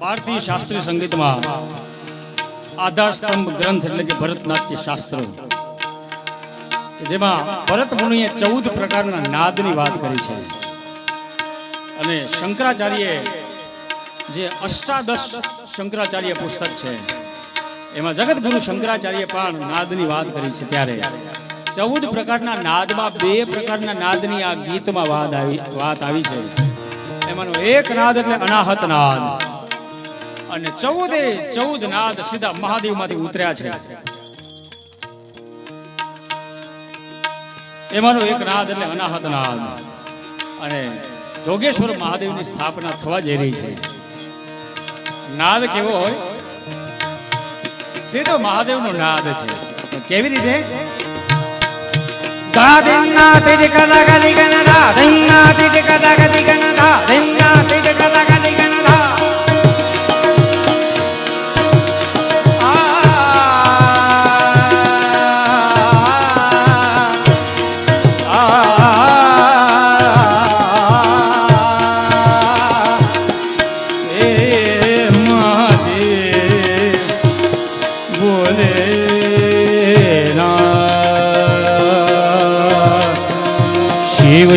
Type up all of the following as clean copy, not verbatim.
भारतीय शास्त्रीय संगीत में आधार स्तंभ ग्रंथ એટલે કે ભરતનાટ્ય શાસ્ત્ર જેમાં ભરત મુનિએ 14 પ્રકારના નાદની વાત કરી છે અને શંકરાચાર્યએ જે અષ્ટાદશ શંકરાચાર્ય પુસ્તક છે એમાં જગતગુરુ શંકરાચાર્ય પણ નાદની વાત કરી છે ત્યારે 14 પ્રકારના નાદમાં બે પ્રકારના નાદની આ ગીતમાં વાત આવી છે એમાંનો એક નાદ એટલે અનાહત નાદ અને 14 નાદ સીધા મહાદેવમાંથી ઉતર્યા છે એમાંનો એક નાદ એટલે અનાહત નાદ અને જોગેશ્વર મહાદેવની સ્થાપના થવા જઈ રહી છે નાદ કેવો હોય સીધો મહાદેવનો નાદ છે કેવી રીતે દાદિન્ના તિડકલા ગલી ગનદા દિન્ના તિડકલા ગલી ગનદા દિન્ના તિડકલા ગલી ગનદા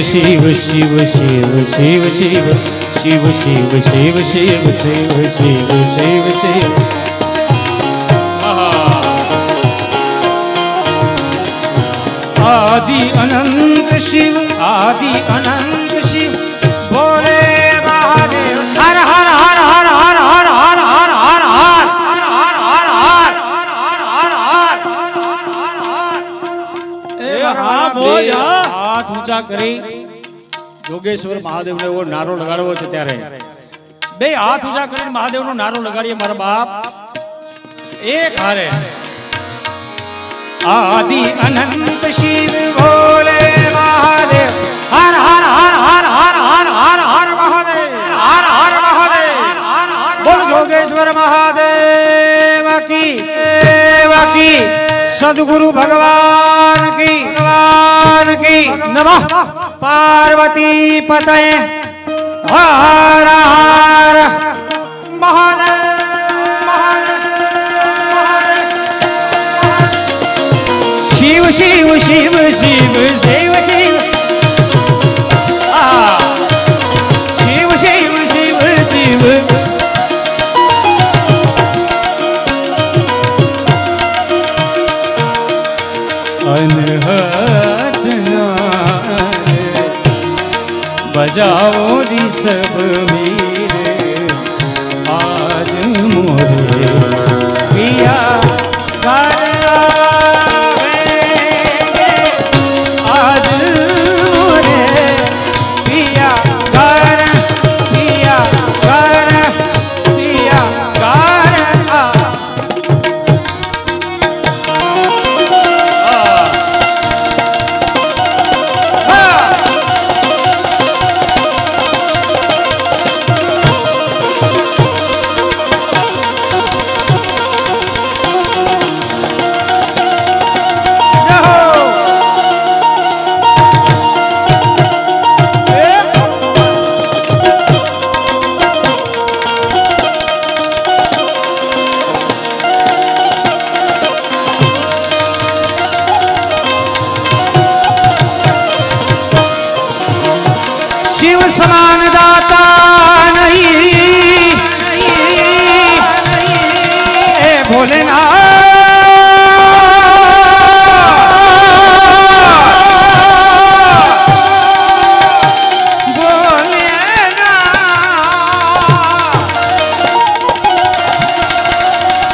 शिव शिव शिव शिव शिव शिव शिव शिव शिव शिव शिव शिव शिव आदि अनंत शिव बोले महादेव हर हर हर हर हर हर हर हर हर हर हाथ ऊंचा करी जोगेश्वर महादेव ने वो नारो लगाड़ो छे त्यारे बे हाथ ऊंचा करीने महादेव नो नारो लगाड़िए मारा बाप एक हारे आदि अनंत शिव भोले महादेव हर हर हर हर हर हर हर हर महादेव हर हर महादेव बोल जोगेश्वर महादेव की सद्गुरु भगवान की नमः पार्वती पतये हर हर महादेव शिव शिव शिव शिव शिव शिव शिव शिव शिव शिव अनहद नाद बजाओ री सब मेरे आज मोरे पिया घर आवेंगे आज मोरे पिया घर पिया घर पिया घर समान दाता नहीं भोलेनाथ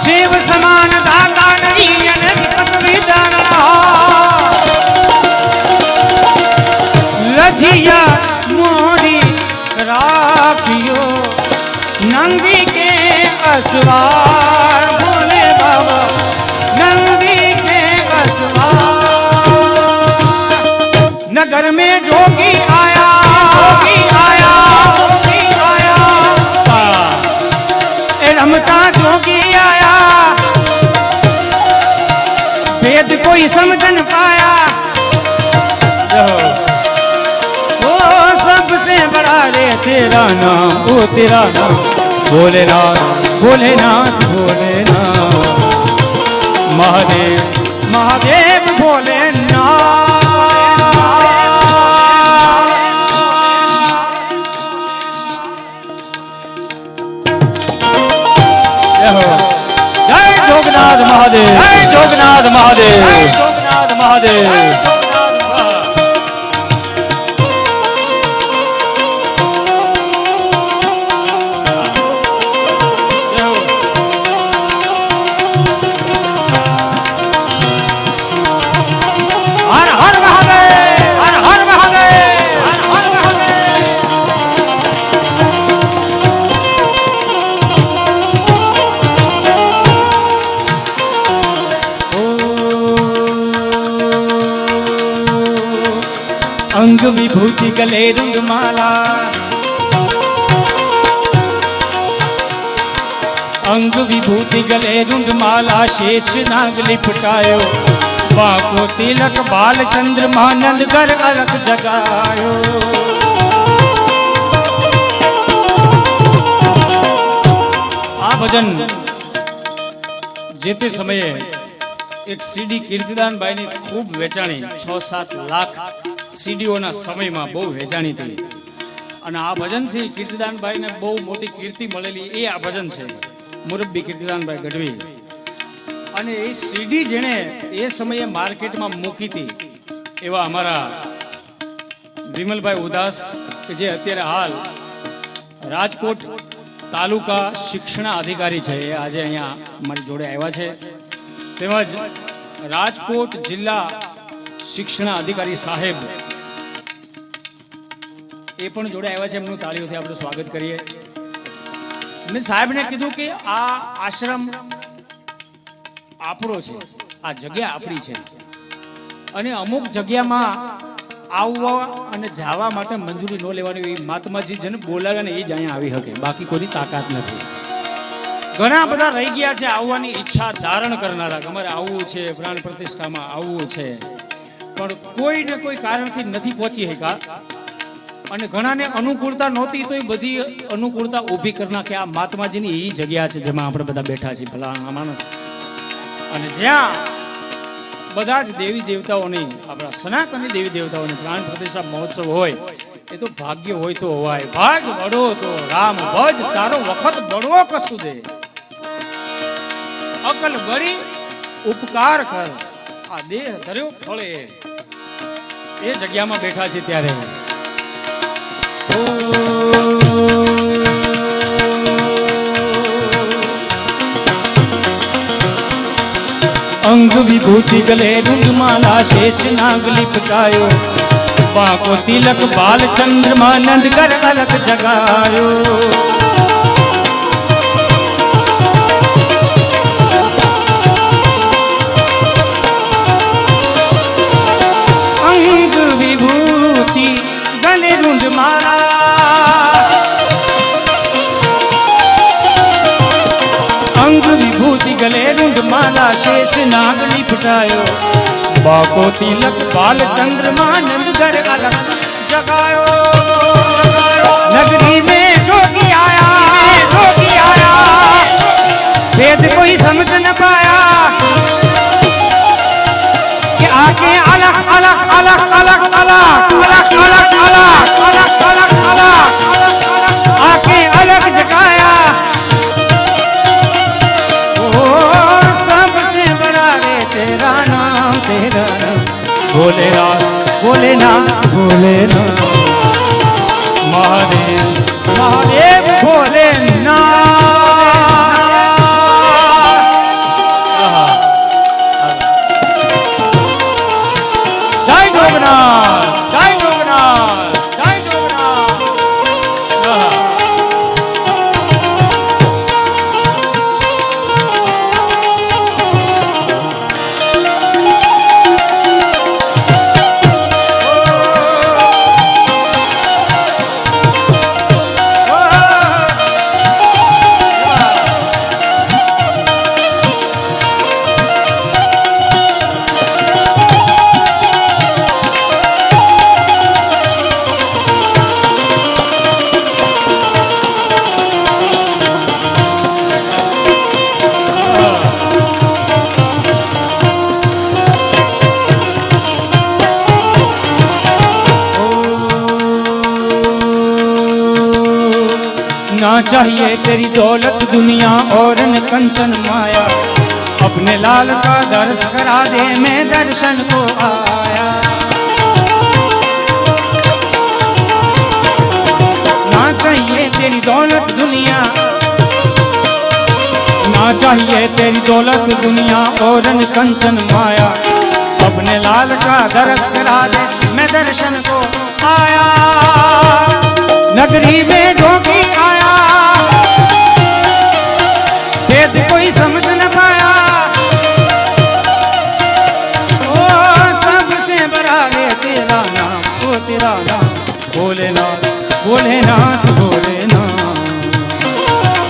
शिव समान दाता नहीं लजिया राखियो नंदी के असवार भोले बाबा नंदी के असवार नगर में जोगी आया रमता जोगी आया वेद कोई समझ न पाया सबसे बड़ा रे तेरा नाम ओ तेरा नाम भोलेनाथ भोलेनाथ भोलेनाथ महादेव महादेव भोलेनाथ जय जोगनाथ महादेव जय जोगनाथ महादेव जय जोगनाथ महादेव हर हर महादेव हर हर महादेव हर हर महादेव अंग विभूति गले रुंडमाला अंग विभूति गले रुंडमाला शेष नाग लिपटायो बाको तिलक बाल चंद्रमा नंद कर अलग जगायो आ भजन जेते समये एक सीडी कीर्तिदान भाई ने खूब वेचाणी 6-7 लाख सीडीओना समय में बहु वेचाणी थी અને આ ભજનથી કીર્તિદાનભાઈને બહુ મોટી કીર્તિ મળેલી એ આ ભજન છે મુરબ્બી કીર્તિદાનભાઈ ગઢવી અને એ સીડી જેણે એ સમયે માર્કેટમાં મૂકી હતી એવા અમારા વિમલભાઈ ઉદાસ કે જે અત્યારે હાલ રાજકોટ તાલુકા શિક્ષણ અધિકારી છે એ આજે અહીંયા અમારી જોડે આવ્યા છે તેમજ રાજકોટ જિલ્લા શિક્ષણ અધિકારી સાહેબ એ પણ જોડે આવ્યા છે એમનું તાળીઓથી આપણે સ્વાગત કરીએ મેં સાહેબને કીધું કે આ આશ્રમ આપણો છે આ જગ્યા આપણી છે અને અમુક જગ્યામાં આવવા અને જવા માટે મંજૂરી ન લેવાની એ મહાત્માજી જેને બોલાવે ને એ જ અહીંયા આવી શકે બાકી કોઈની તાકાત નથી ઘણા બધા રહી ગયા છે આવવાની ઈચ્છા ધારણ કરનારા અમારે આવવું છે પ્રાણ પ્રતિષ્ઠામાં આવવું છે પણ કોઈ ને કોઈ કારણથી નથી પહોંચી શક્યા અને ઘણાને અનુકૂળતા નહોતી તો એ બધી અનુકૂળતા ઊભી કરી નાખે આ મહાત્માજીની એ જગ્યા છે જેમાં આપણે બધા બેઠા છીએ ભલા માણસ અને જ્યાં બધા જ દેવી દેવતાઓની આપણા સનાતની દેવી દેવતાઓની પ્રાણ પ્રતિષ્ઠા મહોત્સવ હોય એ તો ભાગ્ય હોય તો હોય ભાગ બળો તો રામ ભજ તારો વખત બળવો કશું દે અકલ બળી ઉપકાર કર આ દેહ ધર્યો ફળે એ જગ્યામાં બેઠા છે ત્યારે अंग विभूति गले रुंडमाला शेष नाग लिपटायो बाको तिलक बाल चंद्रमा नंद कर अलग जगायो अंग विभूति गले रुंडमाला अंग विभूति गले रुंडमाला शेष नाग लिपटायो बाको तिलक बाल चंद्रमा नंद घर अलग जगायो नगरी में जोगी आया वेद कोई समझ न पाया कि आके अलग अलग अलग अलग अलग अलग अलग अलग अलग अलग अलग आके अलग जगाया तेरा नाम भोलेनाथ भोलेनाथ भोलेनाथ महादेव महादेव भोलेनाथ चाहिए तेरी दौलत दुनिया और न कंचन माया, अपने लाल का दर्श करा दे मैं दर्शन को आया। ना चाहिए तेरी दौलत दुनिया, ना चाहिए तेरी दौलत दुनिया और न कंचन माया, अपने लाल का दर्श करा दे मैं दर्शन को आया। नगरी में जोगी आया, वेद कोई समझ न पाया, ओ सबसे बड़ा है तेरा नाम, ओ तेरा नाम भोलेनाथ भोलेनाथ भोलेनाथ,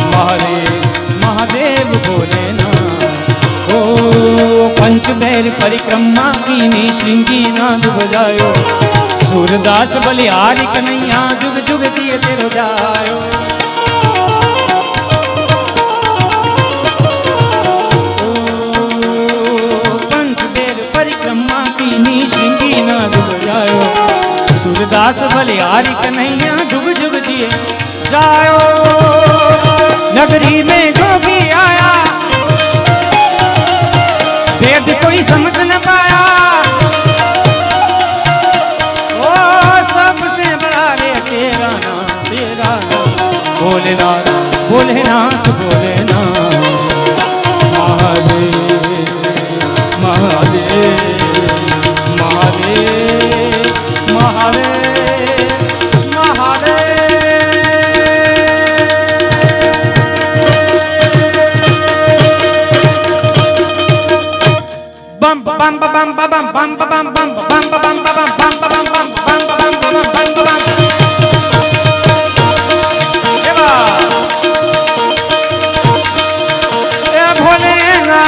महादेव महादेव भोलेनाथ। ओ पंचबैर परिक्रमा कीनी श्रृंगी नाद बजायो, सूरदास बलिहारी कन्हैया जुग जुग जिए तेरो जायो। ओ पंचबैर परिक्रमा कीनी श्रृंगी नाद बजायो, सूरदास बलिहारी कन्हैया जुग जुग जिए जायो। नगरी में जोगी आया, वेद कोई समझ न पाया, ओ सबसे बड़ा रे तेरा नाम Bholenath Bholenath Bholenath, Mahadev Mahadev Mahadev Mahadev Mahadev. bum bum bum bum bum bum bum bum bum bum bum bum bum bum bum bum bum। देवा ए भोलेनाथ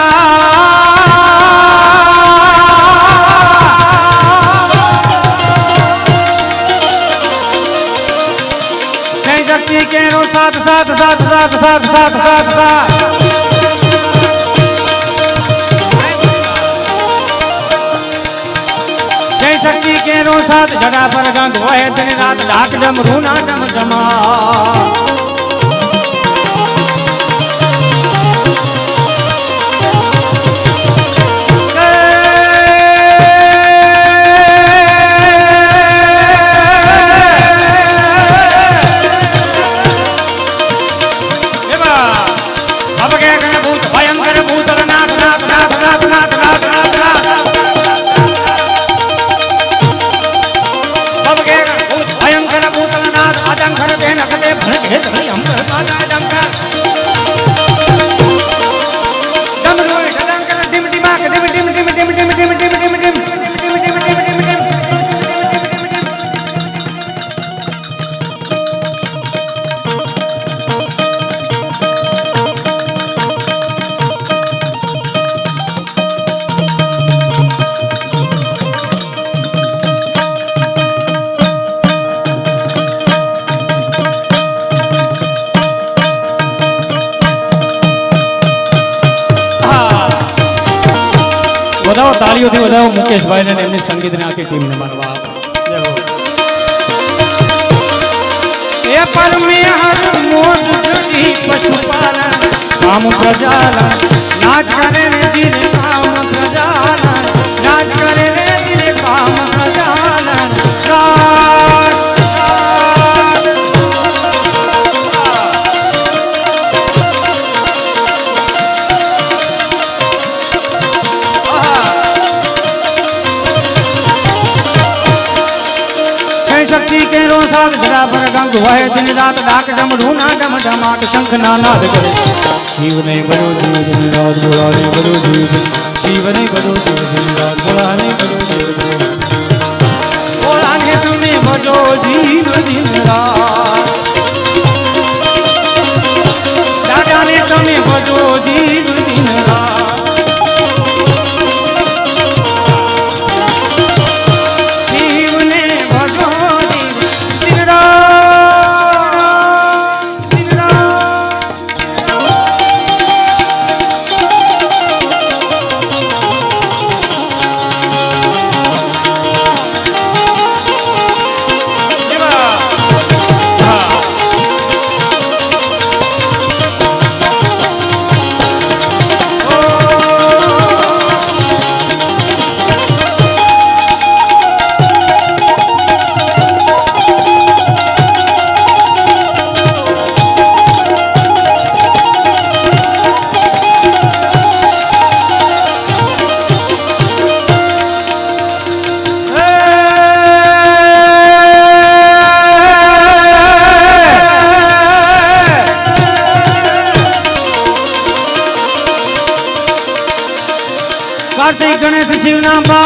जय शक्ति के रो साथ साथ साथ साथ साथ साथ साथ साथ। शक्ति के रो साथ जड़ा पर गंग होए दिन रात ढाक डमरू ना डम डमा। अब क्या करे भूत भयंकर भूत नाथ नाथ नाथ नाथ नाथ नाथ नाथ नाथ। भयंकर भूतलनाथ अजंखर देन कले भड़के धरि हम पादा डंका डमरू डंकर डिम डिमाक डिम डिम डिम डिम डिम डिम डिम डिम डिम डिम डिम डिम डिम। વધાવો તાળીઓથી વધાવો મુકેશભાઈને અને એમની સંગીતની આખી ટીમને મારવા એ પર મે હર મોદ જડી પશુપાલન કામ પ્રજાલન નાચ કરે ને જીને કામ પ્રજાલન નાચ કરે ને જીને કામ પ્રજાલન शक्ति के रो साथ जरा पर गंग वह दिन रात डाक डमरू ना डम डमाट शंख ना नाद करे। शिव ने बड़ो जीव दिन रात बोला ने बड़ो जीव, शिव ने बड़ो जीव दिन रात बोला ने बड़ो जीव, बोला ने तुम्हें बजो जीव दिन रात, दादा ने तुम्हें बजो जीव दिन रात। કાર્તિક ગણેશ શિવના બા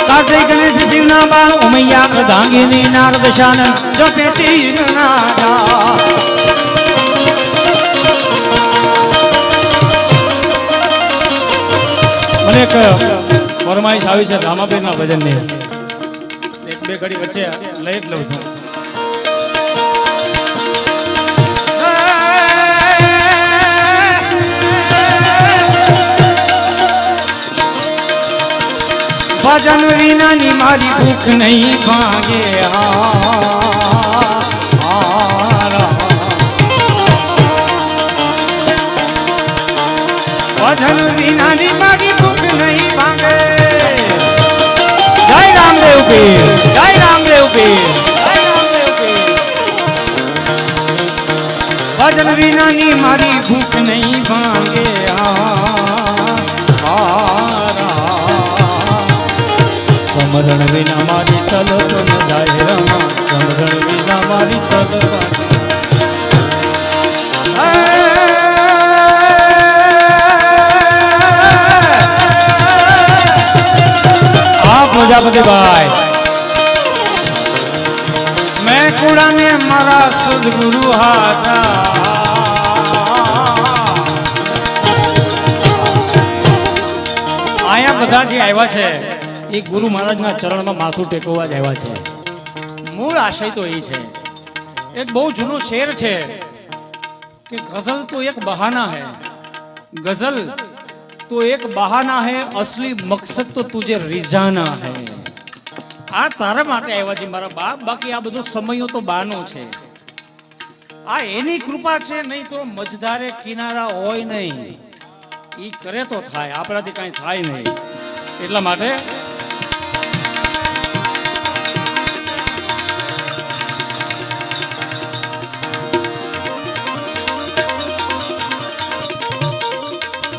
કાર્તિક ગણેશ શિવના બા ઉમૈયા પ્રધાંગીની નારદ શાન જપે શિવના જા મને એક ફરમાઈશ આવી છે રામાબેનના ભજનની, એક બે ઘડી વચ્ચે લઈ જ લઉં છું. ભજન વિનાની મારી ભૂખ નહીં ભાગે ભજન વિનાની મારી ભૂખ નહીં ભાગે. જય રામદેવ પીર, જય રામદેવ પીર, જય રામદેવ પીર. ભજન વિનાની મારી ભૂખ નહીં ભાગે સમરણ વિના મારી તલપ ન જાય રમા, સમરણ વિના મારી તલપ. આ પ્રજાપતિભાઈ મેં કુડાને મારા સદગુરુ હાજા અહીંયા બધા જે આવ્યા છે એ ગુરુ મહારાજના ચરણમાં માથું ટેકવવા જ આવ્યા છે. મૂળ આશય તો એ છે. એક બહુ જૂનો શેર છે કે ગઝલ તો એક બહાના હૈ, ગઝલ તો એક બહાના હૈ, અસલી મકસદ તો તુજે રિઝાના હૈ. આ તારા માટે આવ્યા છે મારા બાપ, બાકી આ બધો સમયો તો બહાનો છે. આ એની કૃપા છે, નહીં તો મજદારે કિનારા હોય નહીં. ઈ કરે તો થાય, આપણાથી કાંઈ થાય નહીં. એટલા માટે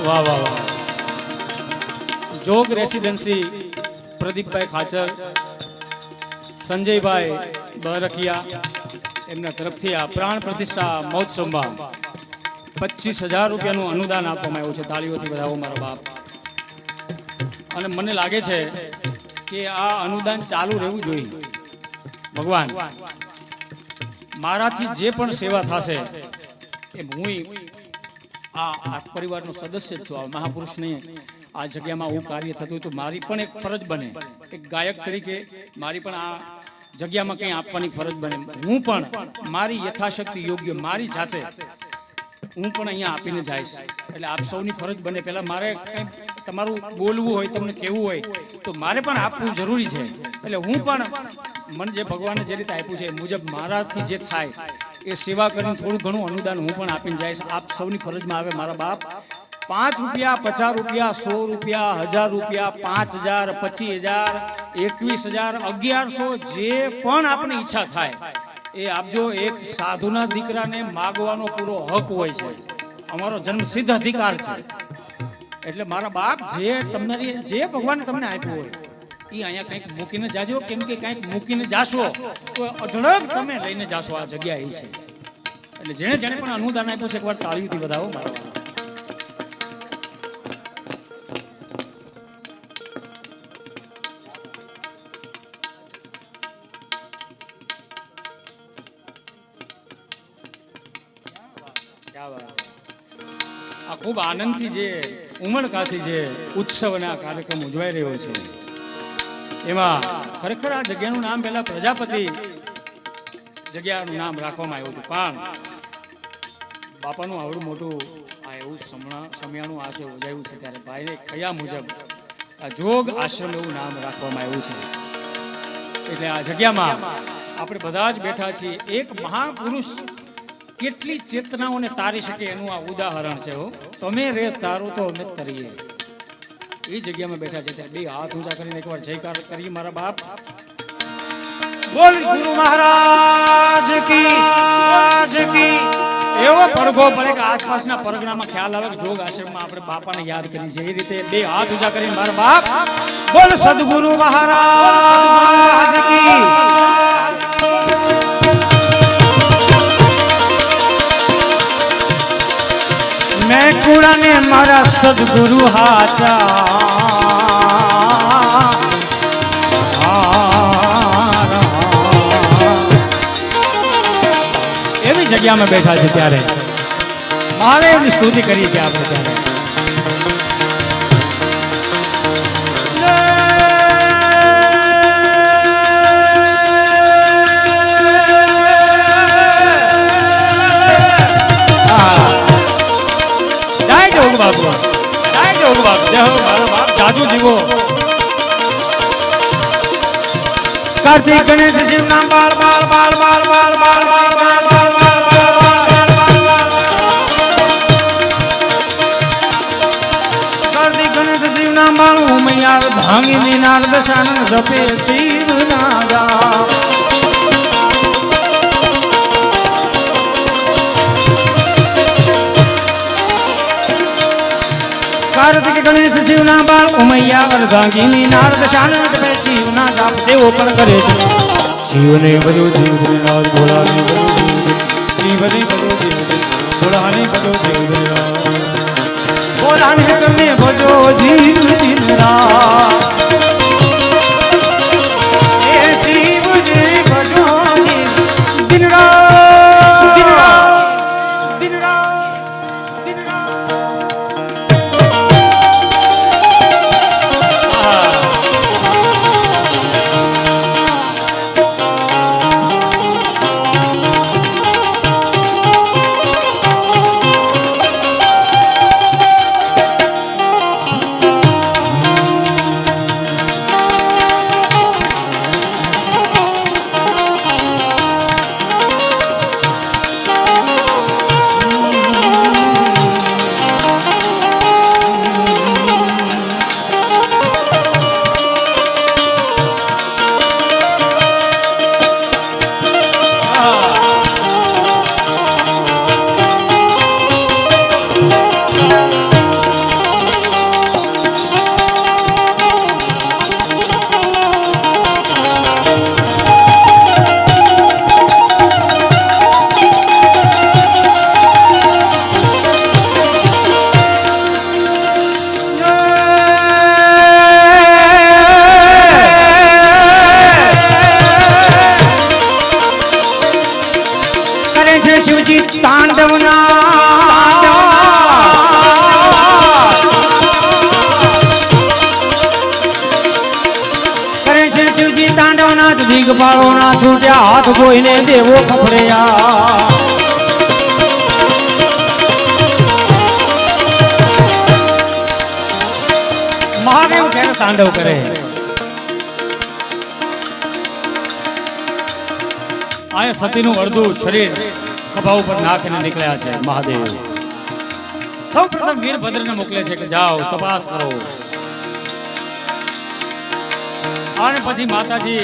વાહ વાહ વાહ. જોગ રેસિડેન્સી પ્રદીપભાઈ ખાચર, સંજયભાઈ બરખિયા એમના તરફથી આ પ્રાણ પ્રતિષ્ઠા મહોત્સવમાં 25,000 રૂપિયાનું અનુદાન આપવામાં આવ્યું છે. તાળીઓથી વધાવો મારા બાપ. અને મને લાગે છે કે આ અનુદાન ચાલુ રહેવું જોઈએ. ભગવાન મારાથી જે પણ સેવા થશે એ હું આ પરિવારનો સદસ્ય જ છું. આ મહાપુરુષને આ જગ્યામાં હું કાર્ય થતું હોય તો મારી પણ એક ફરજ બને, એક ગાયક તરીકે મારી પણ આ જગ્યામાં કંઈ આપવાની ફરજ બને. હું પણ મારી યથાશક્તિ યોગ્ય મારી જાતે હું પણ અહીંયા આપીને જઈશ. એટલે આપ સૌની ફરજ બને. પહેલાં મારે કંઈ તમારું બોલવું હોય, તમને કહેવું હોય તો મારે પણ આપવું જરૂરી છે. એટલે હું પણ મને જે ભગવાને જે રીતે આપ્યું છે એ મુજબ મારાથી જે થાય એ સેવા કરીને થોડું ઘણું અનુદાન હું પણ આપીને જઈશ. આપ સૌની ફરજમાં આવે મારા બાપ. 5 રૂપિયા, 50 રૂપિયા, 100 રૂપિયા, 1000 રૂપિયા, 5000, 25000, 21000, 1100 જે પણ આપની ઈચ્છા થાય એ આપજો. એક સાધુના દીકરાને માગવાનો પૂરો હક હોય છે, અમારો જન્મસિદ્ધ અધિકાર છે. એટલે મારા બાપ જે તમારી જે ભગવાને તમને આપ્યું હોય એ અહીંયા કંઈક મૂકીને જાજો, કેમ કે કંઈક મૂકીને જાશો તો અઢળક તમે લઈને જાશો. આ જગ્યા એ છે. એટલે જેણે જેણે પણ અનુદાન આપ્યું છે એકવાર તાળીઓથી વધાવો મારા બાપ. આ ખૂબ આનંદથી જે ઉમળકાથી જે ઉત્સવ અને આ કાર્યક્રમ ઉજવાઈ રહ્યો છે એમાં ખરેખર આ જગ્યાનું નામ પહેલા પ્રજાપતિ જગ્યાનું નામ રાખવામાં આવ્યું હતું, પણ બાપાનું આવડું મોટું આ એવું સમયાનું આ છે ઉજાયું છે ત્યારે ભાઈને કયા મુજબ આ જોગ આશ્રમ એવું નામ રાખવામાં આવ્યું છે. એટલે આ જગ્યામાં આપણે બધા જ બેઠા છીએ. એક મહાપુરુષ કેટલી ચેતનાઓને તારી શકે એનું આ ઉદાહરણ છે. તમે રે તારો તો અમે તરીએ. એ જગ્યામાં બેઠા છે ત્યારે બે હાથ ઊંચા કરીને એકવાર જયકાર કરીએ મારા બાપ. બોલ ગુરુ મહારાજ કી. એવો પડઘો પડે કે આસપાસના પરગણામાં ખ્યાલ આવે કે જોગ આશ્રમમાં આપણે બાપાને યાદ કરી છે. એ રીતે બે હાથ ઊંચા કરીને મારા બાપ બોલ સદગુરુ મહારાજ કી. સદગુરુ હાચા એવી જગ્યામાં બેઠા છે ત્યારે મહાદેવની સ્તુતિ કરી છે આપણે ત્યારે બાપુ જય હો મારો બાપ જાદુ જીવો કાર્તિક ગણેશ શિવ નામ બાળ બાળ બાળ બાળ બાળ બાળ બાળ બાળ બાળ બાળ બાળ બાળ કાર્તિક ગણેશ શિવ નામ બાળ ઉમૈયાર ભાંગી નારદ શાનન જપે શિવ નાગા કાર્તિક ગણેશ શિવ ના બાળ ઉમૈયા અર્ધાંગીની નારદ શાનન જપે શિવ ના જાપ દેવો પણ કરે છે શિવને ભજો જીવનાથ ભોળાને ભજો શિવને ભજો જીવનાથ ભોળાને ભજો જીવનાથ ભોળાને તમે ભજો જીવનાથ એ શિવને ભજો દિન રાત દિન રાત દિન રાત દિન રાત શિવજી તાંડવના કરે છે શિવજી તાંડવના દિગપાળોના છૂટ્યા હાથ કોઈને દેવો ખફડ્યા મહાદેવ ક્યારે તાંડવ કરે આ સતીનું અડધું શરીર ખભા ઉપર નાખીને નીકળ્યા છે મહાદેવ સૌ પ્રથમ વીરભદ્રને મોકલે છે કે જાઓ તપાસ કરો અને પછી માતાજી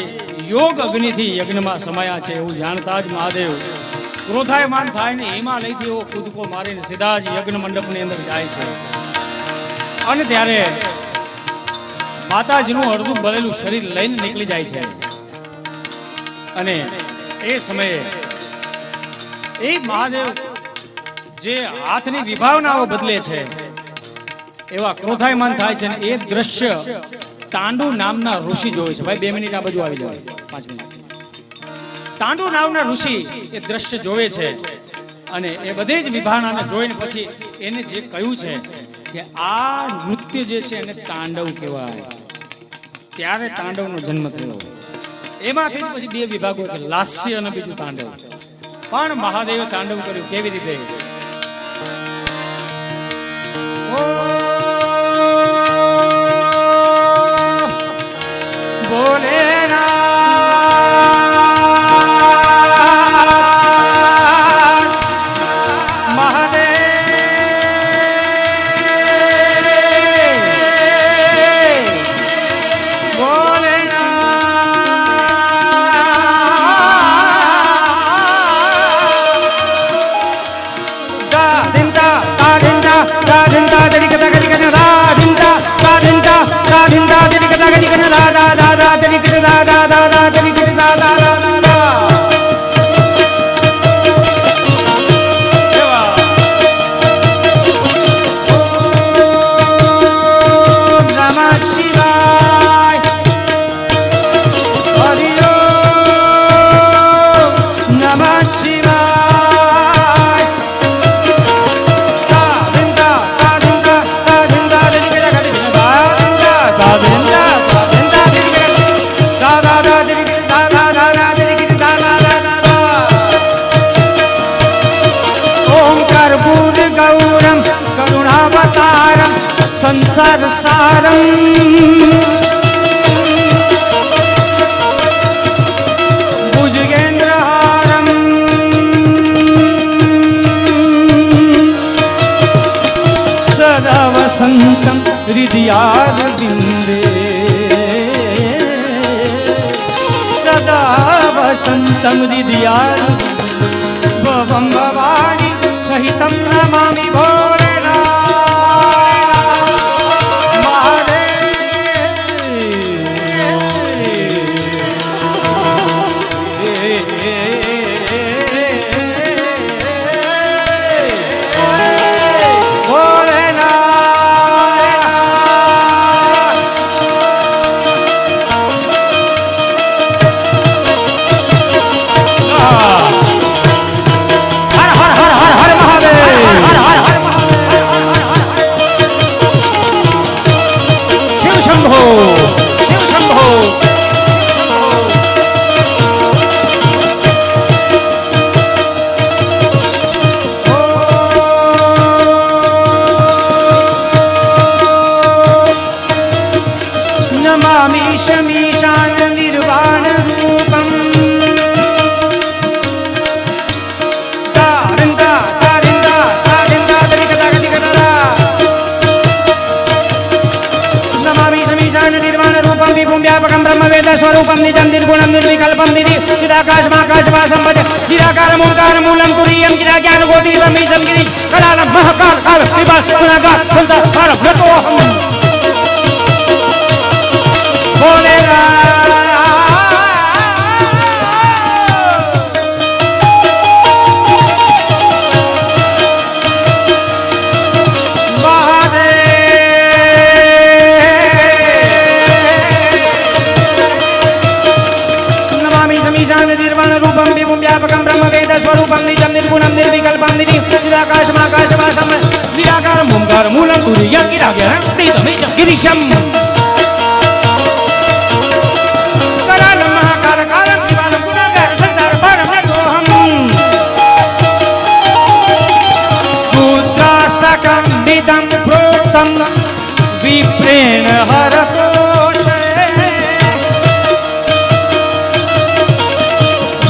યોગ અગ્નિથી યજ્ઞમાં સમાયા છે એવું જાણતા જ મહાદેવ ક્રોધાયમાન થાય ને હિમાલયથી એવો કૂદકો મારીને સીધા જ યજ્ઞ મંડપની અંદર જાય છે અને ત્યારે માતાજીનું અડધું બળેલું શરીર લઈને નીકળી જાય છે અને એ સમયે એ મહાદેવ જે હાથની વિભાવનાઓ બદલે છે એવા ક્રોધાયમાન થાય છે ને એ દ્રશ્ય તાંડુ નામના ઋષિ જોવે છે ભાઈ 2 મિનિટ આ બાજુ આવી જાય 5 મિનિટ તાંડુ નામના ઋષિ એ દ્રશ્ય જોવે છે અને એ બધી જ વિભાવનાને જોઈને પછી એને જે કહ્યું છે કે આ નૃત્ય જે છે એને તાંડવ કહેવાય ત્યારે તાંડવનો જન્મ થયો એમાંથી પછી 2 વિભાગો કે લાસ્ય અને બીજું તાંડવ પણ મહાદેવે તાંડવ કર્યું કેવી રીતે da da da da संसार सारम भुजगेन्द्रहारम सदा वसंतम हृदयारविंदे सदा वसंतम हृदयारविंदे भवं भवानी सहितं नमामि शमीशान निर्वाण रूपम तारिंदा तारिंदा तारिंदा तरिकदा गदिकदा नमामि शमीशान निर्वाण रूपम विभुं व्यापकं ब्रह्मवेद स्वरूपं निजं निर्गुणं निर्विकल्पं चिदाकाशमाकाशवासं भज निराकारं ओंकारमूलं तुरीयं गिराज्ञानकोटिरं ईशं गिरीश कलालं महाकाल काल विभाग गुणाकार संसारं नतोऽहम् बोलेगा नमामि शमीशान निर्वाण रूपं विभुं व्यापकं ब्रह्मवेद स्वरूपं निजं निर्गुणं निर्विकल्पं निराकाशमाकाशवासं निराकारं ओंकारमूलं तुरीयं गिराज्ञानकोटिरं ईशं गिरीशं विप्रेण हरतोषे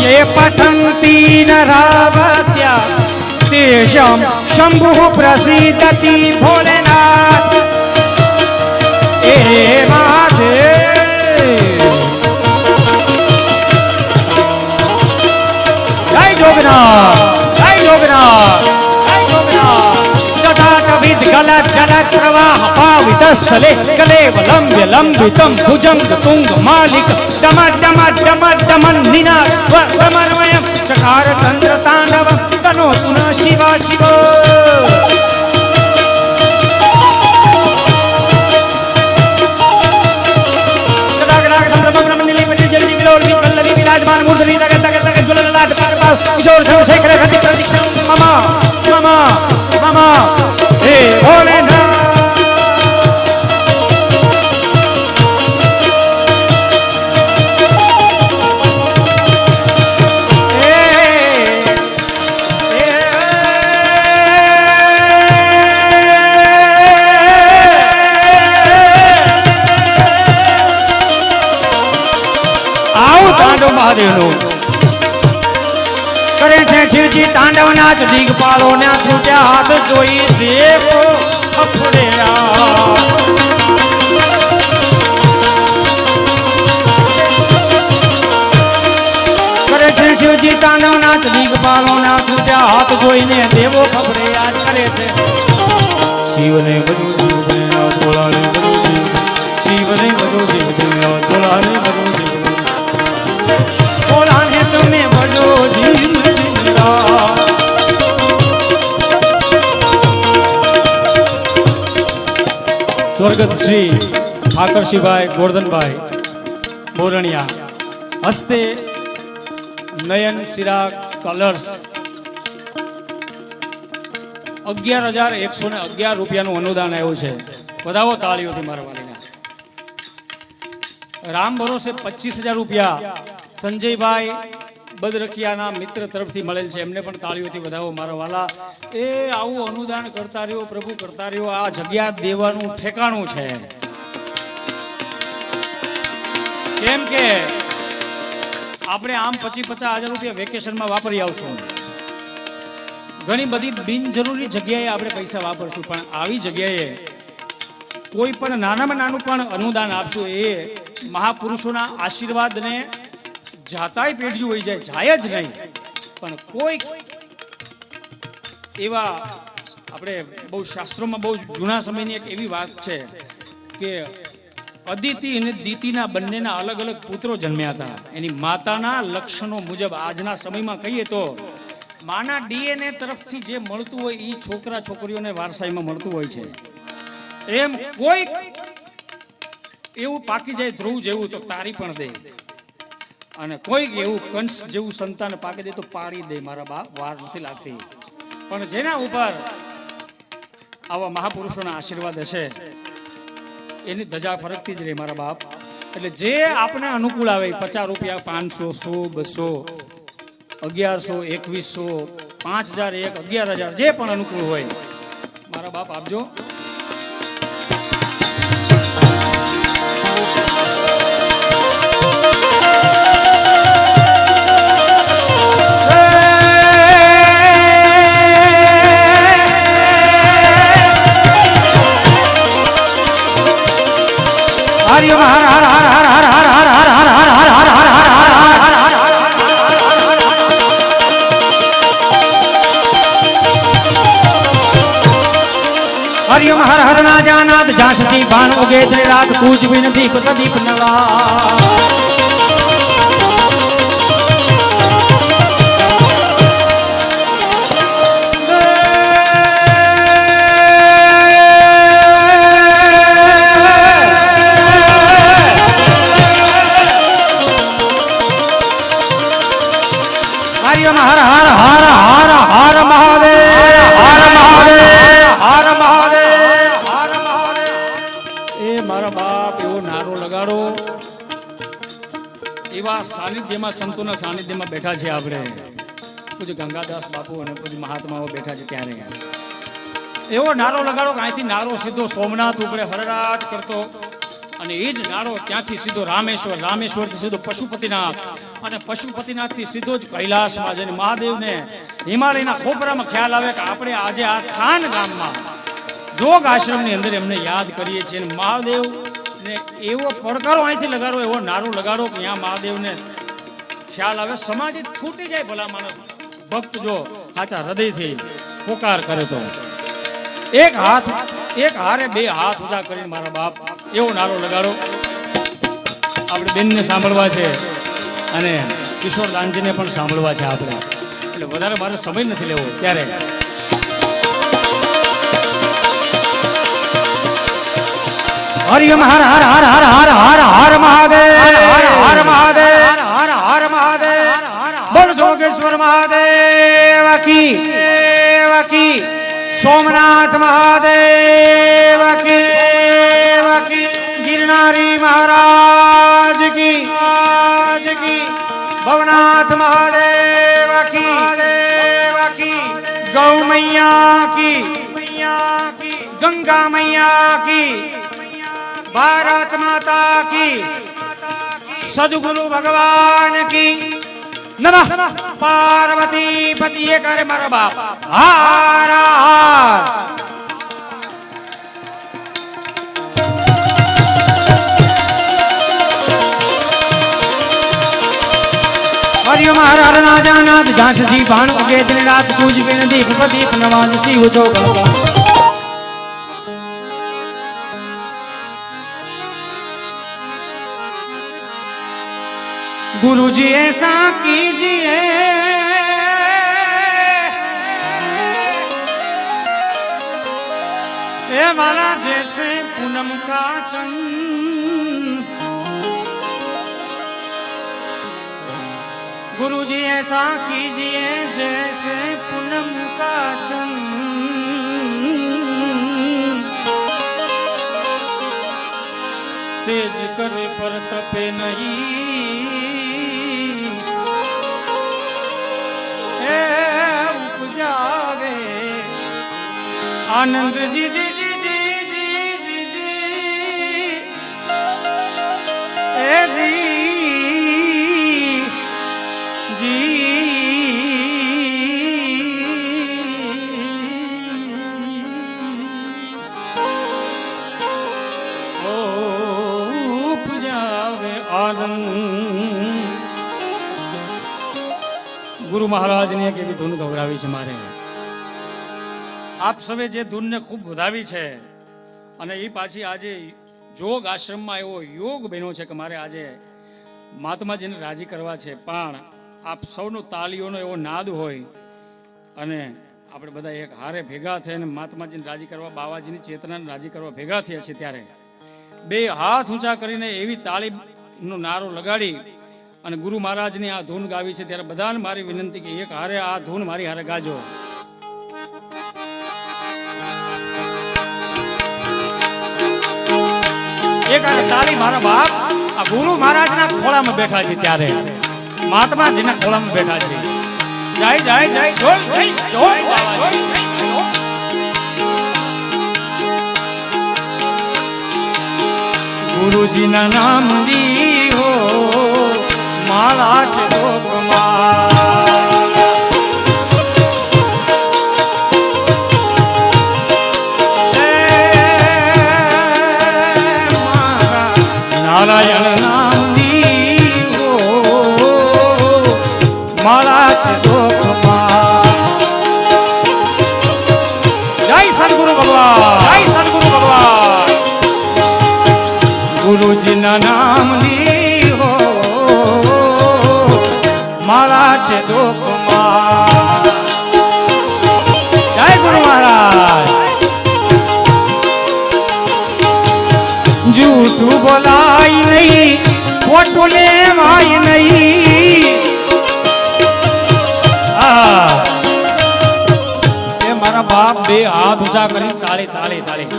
ये पठन्ति नरावत्या तेषां शम्भुः प्रसीदति भोलेनाथ ए महादेव जय जोगनाथ जय जोगनाथ जय जोगनाथ गलत जलत प्रवाह पावितस्थले कलेवलं विलंबितं भुजंग तुंग मालिक डमट डमट डमट डमन निनाद वमन्वयं चकार तंत्र तांडवं तनोतु न शिवा शिवो गदागदाग संभ्रम ब्रह्म निलिपति जलि विलोल विकल्लि विराजमान मूर्धनि तगत तगत तगत ज्वललाट पागपाल किशोर चंद्रशेखर खति प्रतीक्षण ममा ममा ममा हे भोलेनाथ आओ तांडव महादेवનો કરે છે શિવજી તાંડવ નાચ દિગપાલો ના છૂટ્યા હાથ જોઈ દેવો અફડ્યા કરે છે શિવજી તાંડવ નાચ દિગપાલો ના છૂટ્યા હાથ જોઈને દેવો ફફડ્યા કરે છે શિવને બધું જીવને તોલાને બધું શિવને બધું જીવને તોલાને બધું બોલાને તમે ભજો સ્વર્ગત શ્રી ઠાકરશીભાઈ ગોરધનભાઈ બોરણિયા હસ્તે નયન સિરા કલર્સ 11,111 રૂપિયાનું અનુદાન આવ્યું છે. વધાવો તાળીઓથી મારા વાલીના. રામ ભરોસે 25,000 રૂપિયા સંજયભાઈ બદરખિયાના મિત્ર તરફથી મળેલ છે, એમને પણ તાળીઓથી વધાવો મારા વાલા. એ આવું અનુદાન કરતા રહ્યો પ્રભુ, કરતા રહ્યો. આ જગ્યા દેવાનું ઠેકાણું છે. કેમ કે આપણે આમ 25,000 રૂપિયા વેકેશનમાં વાપરી આવશું, ઘણી બધી બિનજરૂરી જગ્યાએ આપણે પૈસા વાપરશું, પણ આવી જગ્યાએ કોઈ પણ નાનામાં નાનું પણ અનુદાન આપશું. એ મહાપુરુષોના આશીર્વાદને જાતાય પેઢી હોઈ જાય જ નહીં, પણ કોઈ એવા આપણે બહુ શાસ્ત્રોમાં બહુ જૂના સમયની એક એવી વાત છે કે અદિતિ અને દીતિના બંનેના અલગ અલગ પુત્રો જન્મ્યા હતા. એની માતાના લક્ષણો મુજબ આજના સમયમાં કહીએ તો માના ડીએનએ તરફથી જે મળતું હોય એ છોકરા છોકરીઓને વારસાઈમાં મળતું હોય છે. એમ કોઈ એવું પાકી જાય ધ્રુવ જેવું તો તારી પણ દે, અને કોઈક એવું કંસ જેવું સંતાન પાકી દે તો પાડી દે. મારા બાપ વાર નથી લાગતી, પણ જેના ઉપર આવા મહાપુરુષોના આશીર્વાદ હશે એની ધજા ફરકતી જ રહે મારા બાપ. એટલે જે આપણે અનુકૂળ આવે, 50 રૂપિયા, 500, 100, 200, 1100, 2100, 5001, 11000, જે પણ અનુકૂળ હોય મારા બાપ આપજો. હરિ હર હર હર હર હર હર હર હર હર હર હર હર હરિ હર હર ના જાનાત જાસસી બાણ ઉગે રે રાત કૂજ બિન દીપ પ્રદીપ નવા. હર હર હર હર હર મહાદેવ, હર મહાદેવ, હર મહાદેવ, હર મહાદેવ. એ મારા બાપ એવો નારો લગાડો. એવા સાનિધ્યમાં, સંતોના સાનિધ્યમાં બેઠા છે આપણે. પૂજ્ય ગંગાદાસ બાપુ અને પૂજ્ય મહાત્માઓ બેઠા છે, ત્યારે એવો નારો લગાડો કે અહીંથી નારો સીધો સોમનાથ ઉપર હરરાટ કરતો, અને એ જ નારો ત્યાંથી સીધો રામેશ્વર, રામેશ્વરથી સીધો પશુપતિનાથ, અને પશુપતિનાથથી સીધો જ કૈલાસમાં જઈને મહાદેવને હિમાલયના ખોપરામાં ખ્યાલ આવે કે આપણે આજે આ થાન ગામમાં જોગ આશ્રમની અંદર એમને યાદ કરીએ છીએ. અને મહાદેવને એવો પડકારો અહીંથી લગાડો, એવો નારો લગાડો કે અહીંયા મહાદેવને ખ્યાલ આવે. સમાજ છૂટી જાય ભલા માણસ ભક્ત જો સાચા હૃદયથી પોકાર કરે તો. એક હારે બે હાથ ઊંચા કરીને મારા બાપ એવો નારો લગાડો. આપણે બેનને સાંભળવા છે અને કિશોર દાનજીને પણ સાંભળવા છે આપણે, એટલે વધારે મારે સમય નથી લેવો. ત્યારે હરિ હર હર હર હર હર હર મહાદેવ, હર મહાદેવ, હર હર મહાદેવ. બોલ જોગેશ્વર મહાદેવ કી, સોમનાથ મહાદેવ કી, ગિરનારી મહારાજ કી, ભવનાથ મહાદેવ કી, ગૌ મૈયા કી, ગંગા મૈયા કી, ભારત માતા કી, સદગુરુ ભગવાન કી. નમઃ પાર્વતી પતિએ કરે મારા બાપ. હાર હાર. હરિ હર હર ના જાનાત જાસજી બાણ ઉગે દિન રાત કૂજ બિન દીપ પ્રદીપ નવાન શિવ જો ગંગા. गुरु जी ऐसा कीजिए ए माला जैसे पूनम का चंद. गुरु जी ऐसा कीजिए जैसे पूनम का चंद. तेज कर पर तपे नहीं, આનંદજી જી જી જી જી જી જી એ જી જી ઓ પૂજાવે આનંદ. ગુરુ મહારાજની એક એવી ધૂન ગવડાવી છે મારે. આપ સવે જે ધૂનને ખૂબ વધાવી છે અને એ પાછી આજે જોગ આશ્રમમાં એવો યોગ બન્યો છે કે મારે આજે મહાત્માજીને રાજી કરવા છે. પણ આપ સૌનો તાલીઓનો એવો નાદ હોય અને આપણે બધા એક હારે ભેગા થઈને મહાત્માજીને રાજી કરવા, બાવાજીની ચેતનાને રાજી કરવા ભેગા થયા છીએ ત્યારે બે હાથ ઊંચા કરીને એવી તાળીનો નારો લગાડી અને ગુરુ મહારાજની આ ધૂન ગાવી છે ત્યારે બધાને મારી વિનંતી કે એક હારે આ ધૂન મારી હારે ગાજો. એક હારે તાળી મારા બાપ આ ગુરુ મહારાજના ખોળામાં બેઠા છે ત્યારે મહાત્માજીના ખોળામાં બેઠા છે. જય જય જય જય જય ગુરુજીના નામ દી હો માળા છે લોકમાં. નારાયણ નામ દી હો માળા છે લોકમાં. જય સદગુરુ ભગવાન, જય સદગુરુ ભગવાન. ગુરુજીના નામ લી હો માળા છે લોકમાં. જય ગુરુ મહારાજ. જૂઠું બોલાય નહીં, ખોટું લેવાય નહીં. એ મારા બાપ બે હાથ ઊંચા કરી તાળી તાળી તાળી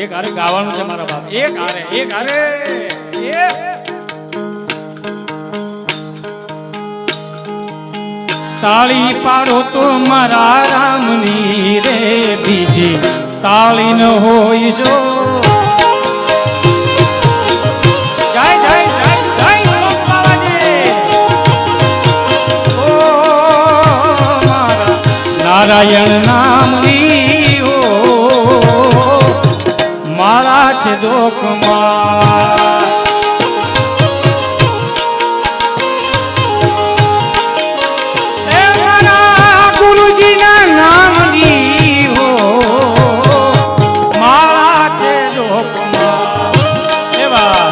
એક હારે ગાવાનું છે મારા બાપ. એક હારે એક હારે તાળી પાડો તો મારા રામની રે, બીજી તાળી ન હોય જો. જય જય જય જય લોક બાવાજી. ઓ મારા નારાયણ નામની ઓ માળા છે લોકમાં. એ મારા ગુરુજીના નામની હો માળા છે લોકમાં. એવા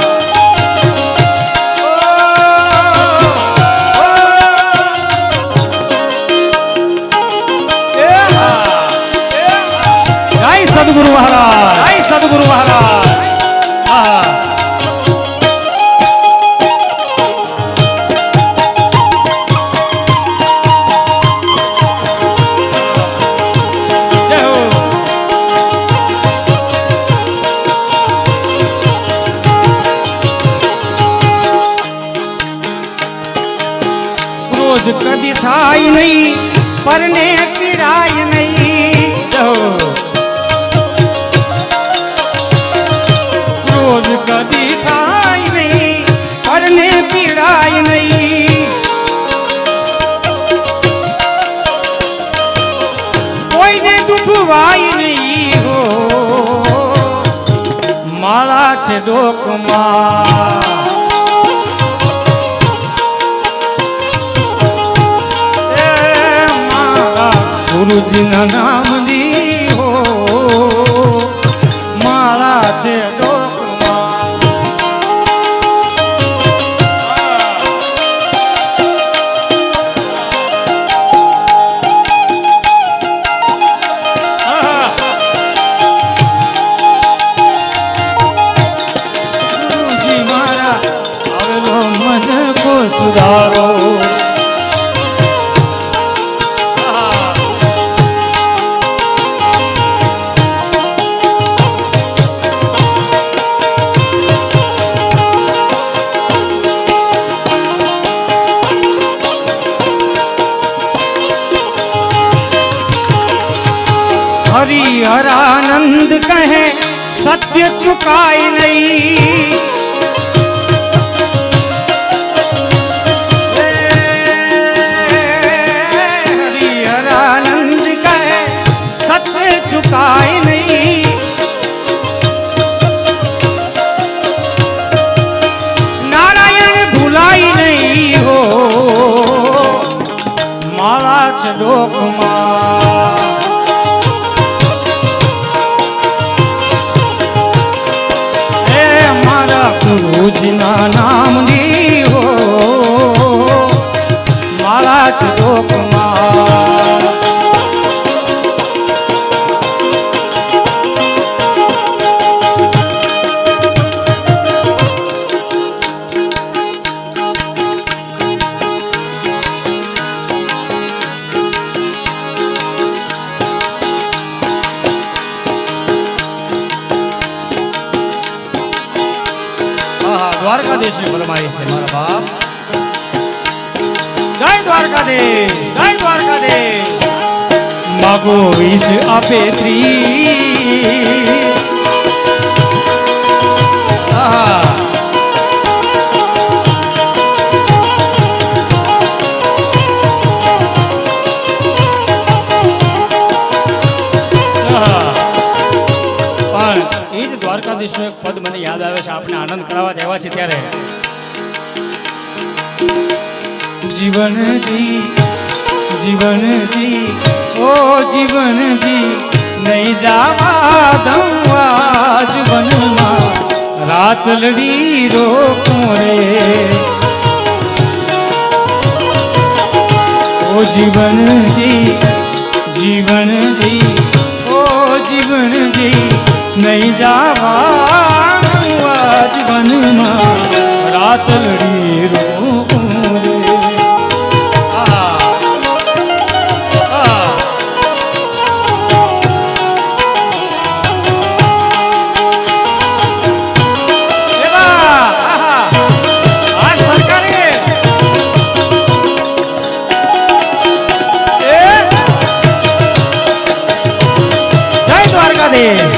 જય સદગુરુ મહારાજ, જય સદગુરુ મહારાજ. ક્રોધ કદી થાય નહીં, પરને પીડાય નહીં. ક્રોધ કદી થાય નહીં, પરને પીડાય નહીં. કોઈને દુખવાય નહીં હો માળા છે ડોકમાં. ગુરુજીના નામની હો માળા છે ડોકમાં. ગુરુજી મારા આવેલો મન કો સુધારો. હરાનંદ કહે સત્ય ચુકાય નહીં હરિહરાનંદ કહે સત્ય ચુકાય નહીં નારાયણ ભૂલાય નહીં હો માળા છે ડોકમાં ગુરુજીના નામની હો માળા છે ડોકમાં દ્વારકાધીશ ની ફરમાઈશ છે મારા બાપ જય દ્વારકાધીશ જય દ્વારકાધીશ માગો ઈશ આપે ત્રી દ્વારકાધીશનું એક પદ મને યાદ આવે છે આપણે આનંદ કરાવવા જવા છે ત્યારે જીવનજી જીવનજી ઓ જીવનજી નહીં જાવા દઉં આજ વનમાં રાત લડી રોકું રે ઓ જીવનજી જીવનજી ઓ જીવનજી નહીં જાવાનું આજ વનમાં રાત લડી રોકું રે જય દ્વારકાધીશ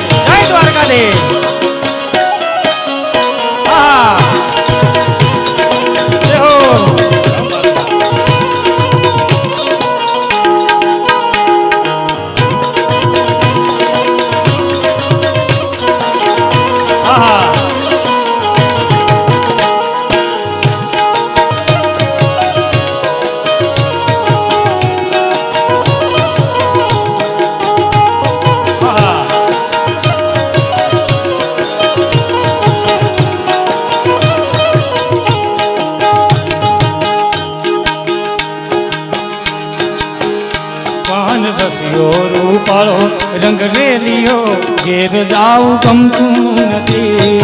રસિયો રૂપાળો રંગ રેલિયો ઘેર જાઉં ગમતું નથી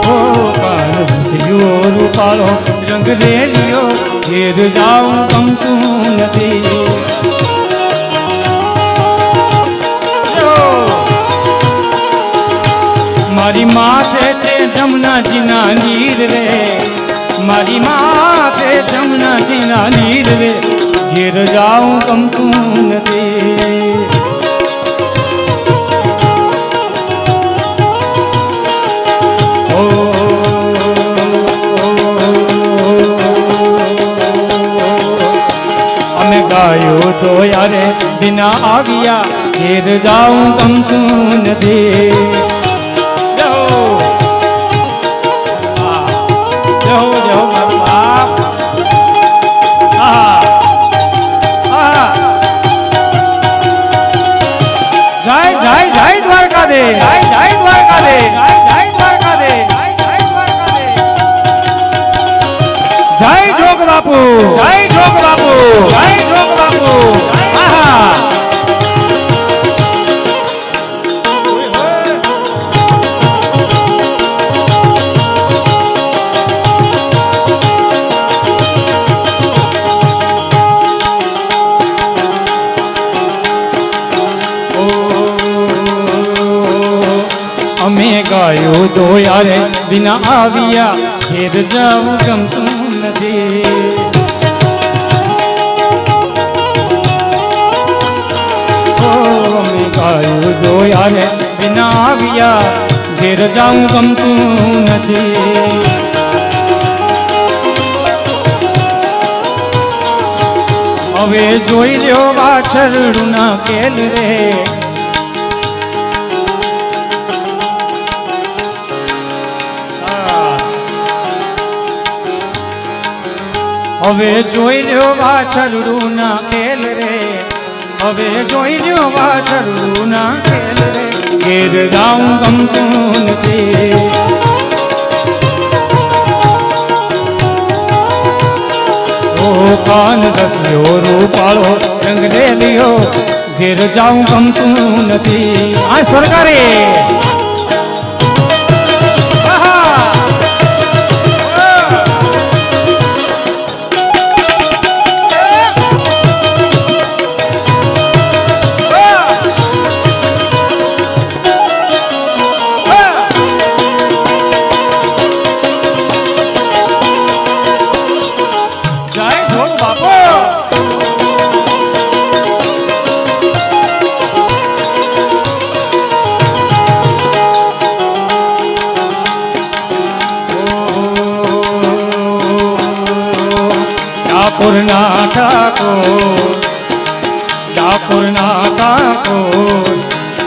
ઓ કાન રસિયો રૂપાળો રંગ રેલિયો ઘેર જાઉં ગમતું નથી મારી માથે છે જમનાજીના નીર રે મારી માથે જમનાજીના નીર રે ઘેર જાઉં ગમતું નથી ઓ અમે ગાયો તો યારે દિના આવ્યા ઘેર જાઉં ગમતું નથી જય દ્વારકાધીશ જય દ્વારકાધીશ જય દ્વારકાધીશ જય જોગ બાપુ જય જોગ બાપુ જય જોગ બાપુ આહા અમે ગાયો તો યારે વિના આવ્યા ઘેર જાવું ગમતું નથી આવ્યું જોયા રે વિના આવ્યા ઘેર જાઉં ગમતું નથી. હવે જોઈ લ્યો વાછરડું ના કેલ રે. હવે જોઈ લ્યો વાછરડું ના ખેલ રે. હવે જોઈ લ્યો વાછરડું ના ખેલ રે. ઘેર જાઉં ગમતું નથી. ઓ કાન રસ્યો રૂપાળો રંગ રેલિયો ઘેર જાઉં ગમતું નથી. આ સરકારે ડાકોરના ઠાકોર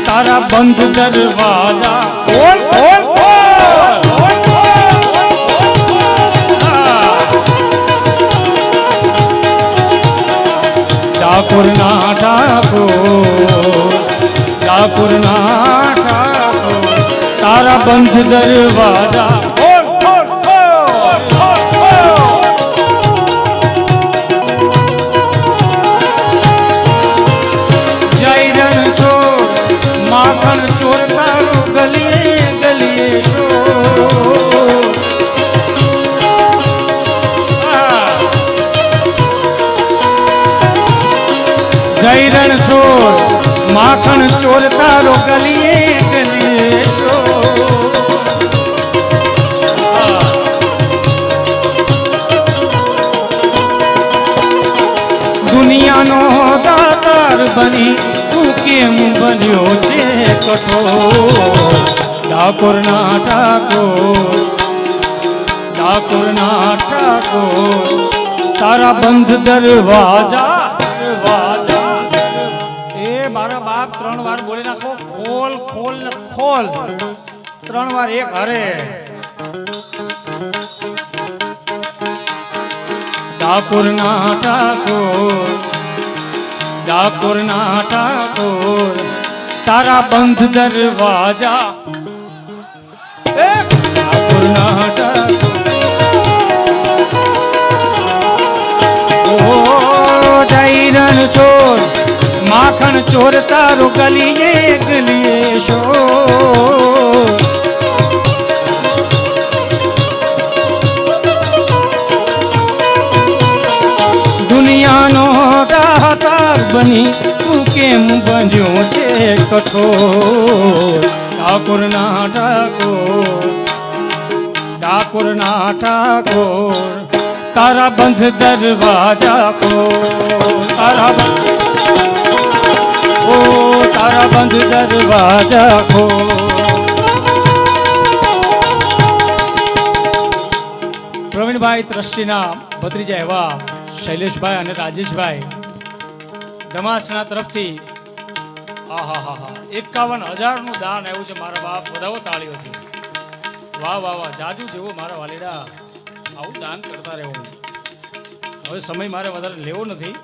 તારા બંધ દરવાજા ખોલ ખોલ ડાકોરના ઠાકોર તારા બંધ દરવાજા માખણ ચોર તારું ગલીએ ગલીએ શોર. જય રણ ચોર માખણ ચોર તારો ગલીએ ગલીએ શોર. દુનિયાનો દાતાર બની તું કેમ બન્યો છે કઠોર. ડાકોરના ઠાકોર તારા બંધ દરવાજા. એ મારા બાપ 3 વાર બોલી નાખો ખોલ ખોલ ને ખોલ 3 વાર એક હારે. ડાકોરના ઠાકોર તારા બંધ દરવાજા. ડાકોરના ઠાકોર જય રણ ચોર માખણ ચોર તારો ગલીએ ગલીએ શોર. દુનિયાનો દાતાર બની તું કેમ બન્યો છે કઠોર. ડાકોરના ઠાકોર તારા બંધ દરવાજા તારા બંધ દરવાજા પ્રવીણભાઈ ટ્રસ્ટીના ભત્રીજા એવા શૈલેષભાઈ અને રાજેશભાઈ દમાસના તરફથી 51,000 નું દાન આવ્યું છે. મારા બાપ વધાવો તાળીઓથી. વાહ વાહ વાહ જાદુ જેવો મારા વાલીડા આવું દાન કરતા રહેવું. હવે સમય મારે વધારે લેવો નથી.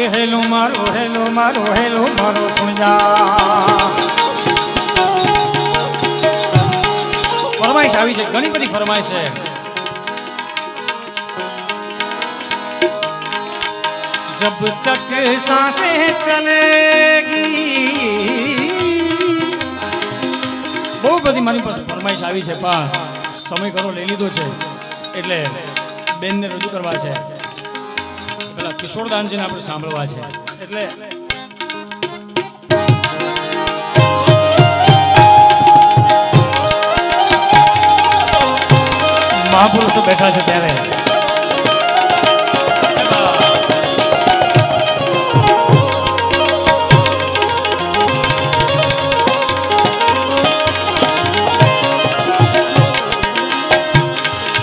એ હેલો મારો સુન જા. ફરમાઈશ આવી છે, ઘણી બધી ફરમાઈશ છે. जब तक सांसें चलेगी. બહુ બધી મારી પાસે ફરમાઈશ આવી છે પણ સમય ઘણો લઈ લીધો છે એટલે બેનને રજૂ કરવા છે. પેલા કિશોરદાનજીને આપણે સાંભળવા છે એટલે મહાપુરુષો બેઠા છે ત્યારે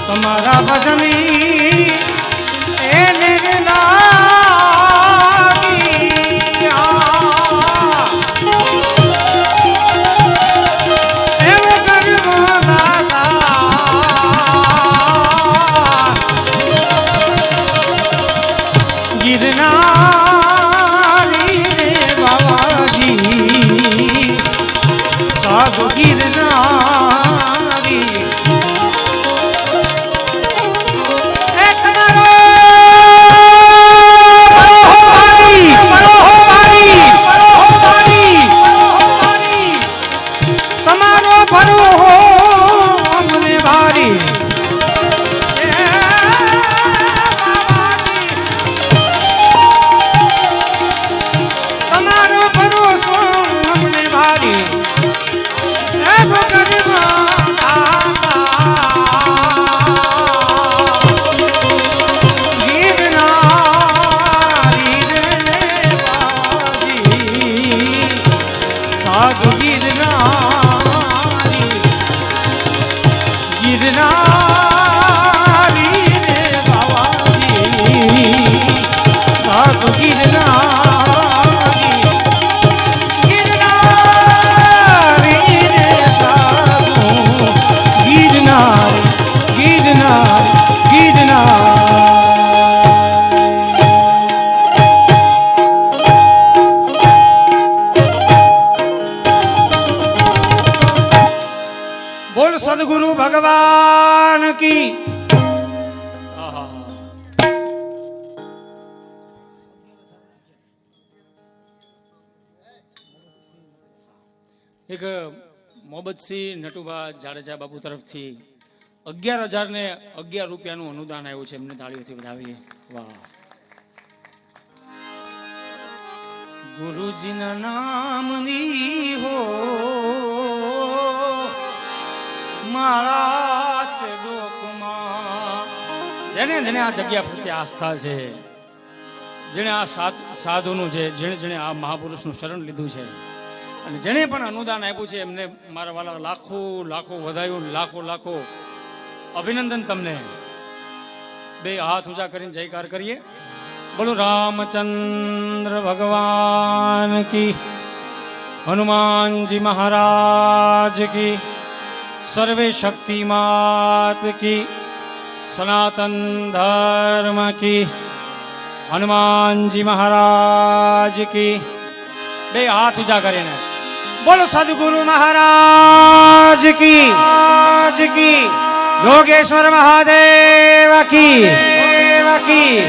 તમારા ભજની એને લાગી એમ કરવો દાતા ગિરનારી રે બાવાજી સાધુ ગિરનારી સાધુ ગિરનારી ગિરનારી રે બાવાજી સાધુ ગિરનારી ગિરનારી રે સાધુ ગિરનારી ગિરનારી ગિરનારી બોલ સદગુરુ ભગવાન કી આહા. એક મોહબ્બતસિંહ નટુભા જાડેજા બાપુ તરફથી 11,011 રૂપિયાનું અનુદાન આવ્યું છે. એમને તાળીઓથી વધાવીએ. વાહ. ગુરુજીના નામની હો માળા છે લોકમાં. જેને જેને આ જગ્યા પ્રત્યે આસ્થા છે, જેણે આ સાધુનું છે, જેણે જેણે આ મહાપુરુષનું શરણ લીધું છે અને જેણે પણ અનુદાન આપ્યું છે એમને મારા વાલા લાખો લાખો વધાયું, લાખો લાખો અભિનંદન. તમને બે હાથ ઊંચા કરીને જયકાર કરીએ. બોલો રામચંદ્ર ભગવાન કી, હનુમાનજી મહારાજ કી, સર્વે શક્તિ માત કી, સનાતન ધર્મ કી, હનુમાનજી મહારાજ કી. બે હાથ ઊંચા કરીને બોલો સદગુરુ મહારાજ કી યોગેશ્વર મહાદેવ કી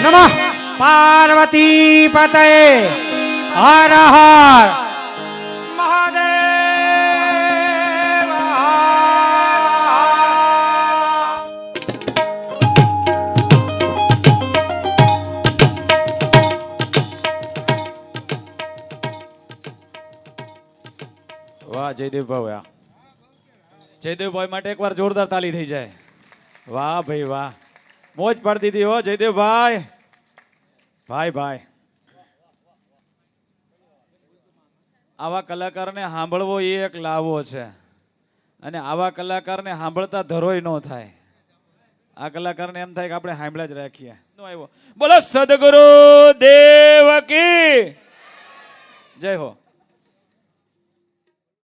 નમઃ પાર્વતી પતય હર હર મહાદેવ. વાહ જયદેવભાઈ, જયદેવભાઈ માટે એકવાર જોરદાર તાલી થઈ જાય. વાહ ભાઈ વાહ, મોજ પાડી દીધી હો જયદેવભાઈ. ભાઈ ભાઈ, આવા કલાકારને સાંભળવો એ એક લાવો છે અને આવા કલાકારને સાંભળતા ધરોય ન થાય. આ કલાકારને એમ થાય કે આપણે સાંભળ્યા જ રાખીએ. આવ્યો બોલો સદગુરુ દેવ કી જય હો.